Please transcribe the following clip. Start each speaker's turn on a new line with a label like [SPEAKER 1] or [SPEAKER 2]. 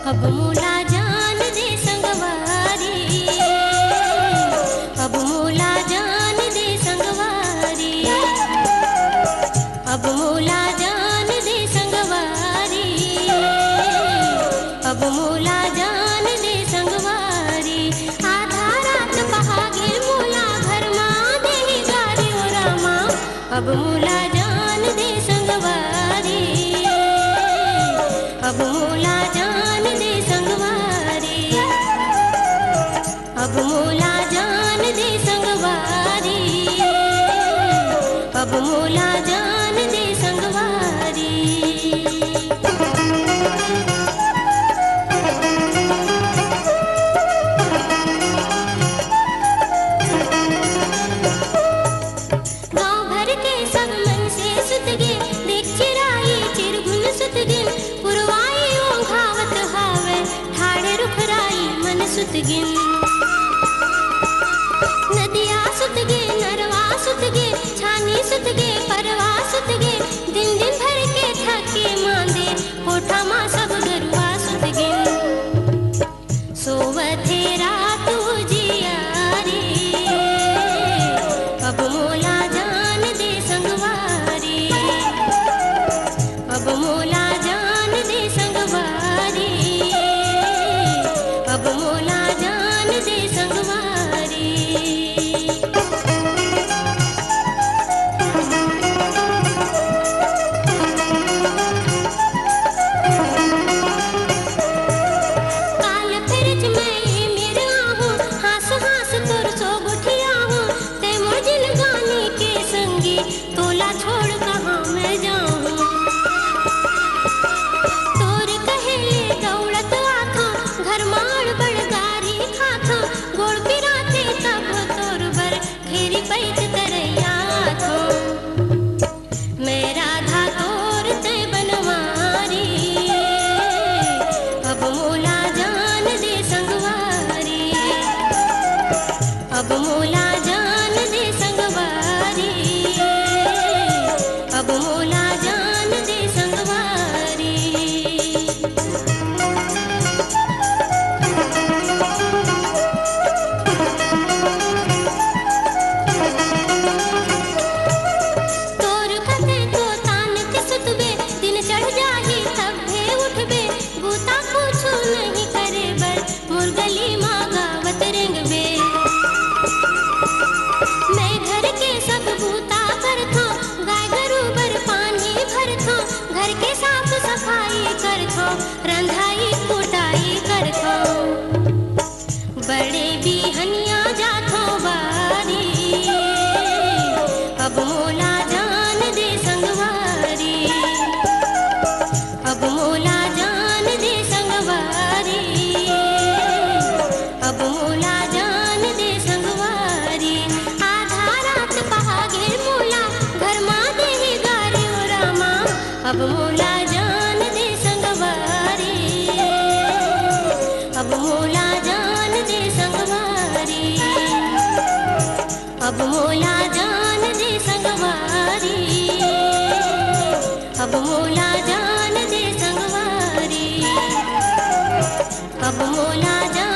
[SPEAKER 1] अब मोला जान दे संगवारी, अब मोला जान दे संगवारी, अब मोला जान दे संगवारी, अब मोला जान दे संगवारी। सुतगिन नदिया सुतगे, नरवा सुतगे, छानी सुतगे, परवा सुतगे, दिन दिन भर के थके मांदे कोठा माँ सब गरुआ सुतगिन। सोवथे रात उजियारी, अब मोला जान दे संगवारी, अब मोला जान दे संगवारी, अब मोला जान दे संगवारी। काल फिरज मैं मेरे आहूँ, हास हास तोर सो गुठिया हूँ, ते मोजिन गाने के संगी तोला छोड़ कहाँ मैं जाऊँ। तोर कहेले दौड़त आखा, घर मार बड़गारी खाथा, गोड़ पिराते तब तोर बर घेरी पैत तरैया थो। मैं राधा तोर ते बनवारी, अब मोला जान दे संगवारी, अब मोला जान दे संगवारी, अब मोला जान दे संगवारी। तोर कते तो तान के सुतबे, दिन चढ़ जाही तब भे उठबे, बूता कुछु नहीं करे बर मोर गली माँ गावत रेंगबे। मैं घर के सब बूता करथो, गाय गरू बर पानी भरथो, घर के साफ सफाई करथो, रंधाई कुटाई करथो। बड़े बिहनिया जाथो बारी, अब मोला जान दे संगवारी, अब मोला जान दे संगवारी, अब मोला जान दे संगवारी। आधा रात पहा घेर मोला, घर माँ देही गारे ओ रामा, अब मोला जान दे संगवारी, अब मोला जान दे संगवारी, अब मोला जान दे संगवारी, अब मोला जान दे संगवारी, अब मोला जान